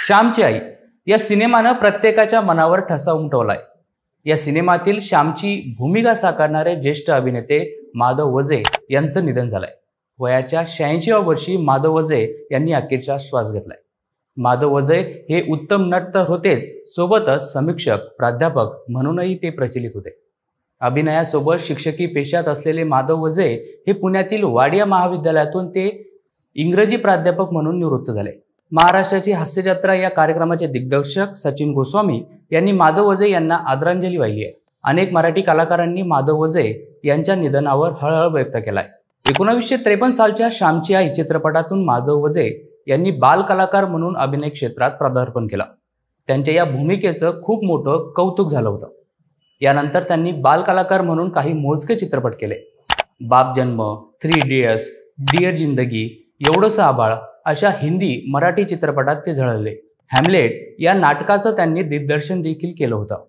श्यामची आई या सिनेमानं प्रत्येकाच्या मनावर ठसा उमटवलाय। या सिनेमातील श्यामची भूमिका साकारणारे ज्येष्ठ अभिनेते माधव वजे यांचं निधन झालंय। वयाच्या 86व्या वर्षी माधव वजे यांनी अखेरचा श्वास घेतलाय। माधव वजे हे उत्तम नट तर होतेच, सोबतच समीक्षक, प्राध्यापक म्हणूनही ते प्रचलित होते। अभिनयासोबत शिक्षकी पेशात असलेले माधव वजे हे पुण्यातील वाडिया महाविद्यालयातून ते इंग्रजी प्राध्यापक म्हणून निवृत्त झाले। महाराष्ट्राची हास्यजत्रा या कार्यक्रमाचे दिग्दर्शक सचिन गोस्वामी यांनी माधव वजे यांना आदरांजली वाहिली आहे। अनेक मराठी कलाकारांनी माधव वजे यांच्या निधनावर हळहळ व्यक्त केलाय। 1953 सालच्या श्यामची आई चित्रपटातून माधव वजे यांनी बाल कलाकार म्हणून अभिनय क्षेत्रात पदार्पण केलं। त्यांच्या या भूमिकेचं खूप मोठं कौतुक झालं होतं। यानंतर त्यांनी बाल कलाकार म्हणून काही मोजके चित्रपट केले। बाप जन्म, 3 इडियट्स, डियर जिंदगी, एवढंसं आबाळ अशा हिंदी मराठी चित्रपटात ते झळकले। हॅमलेट या नाटकाचं त्यांनी दिग्दर्शन देखील केलं होतं।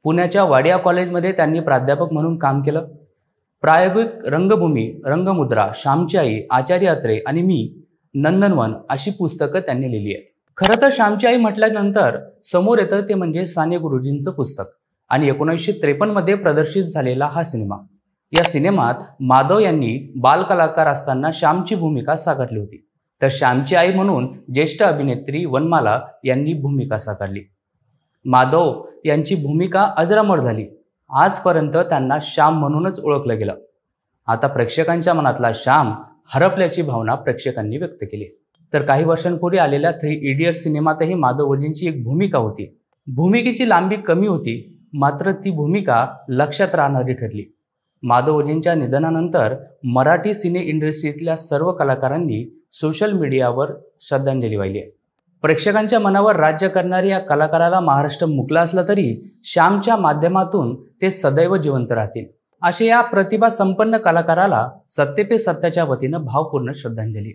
पुण्याच्या वाडिया कॉलेजमध्ये त्यांनी प्राध्यापक म्हणून काम केलं। प्रायोगिक रंगभूमी, रंगमुद्रा, श्यामची आई, आचार्य अत्रे आणि मी, नंदनवन अशी पुस्तकं त्यांनी लिहिली आहेत। खरं तर श्यामची आई म्हटल्यानंतर समोर येतं ते म्हणजे साने गुरुजींचं पुस्तक आणि 1953 मध्ये प्रदर्शित झालेला हा सिनेमा। या सिनेमात माधव यांनी बाल कलाकार असताना श्यामची भूमिका साकारली होती, तर श्यामची आई म्हणून ज्येष्ठ अभिनेत्री वनमाला यांनी भूमिका साकारली। माधव यांची भूमिका अजरामर झाली। आजपर्यंत त्यांना श्याम म्हणूनच ओळखलं गेलं। आता प्रेक्षकांच्या मनातला श्याम हरपल्याची भावना प्रेक्षकांनी व्यक्त केली। तर काही वर्षांपूर्वी आलेल्या 3 इडियट्स सिनेमातही माधव वजेंची एक भूमिका होती। भूमिकेची लांबी कमी होती, मात्र ती भूमिका लक्षात राहणारी ठरली। माधव वजेंच्या निधनानंतर मराठी सिने इंडस्ट्रीतल्या सर्व कलाकारांनी सोशल मीडियावर श्रद्धांजली वाहिली आहे। प्रेक्षकांच्या मनावर राज्य करणाऱ्या या कलाकाराला महाराष्ट्र मुकला असला तरी श्यामच्या माध्यमातून ते सदैव जिवंत राहतील, अशा या प्रतिभा संपन्न कलाकाराला सत्ते पे सत्याच्या वतीनं भावपूर्ण श्रद्धांजली।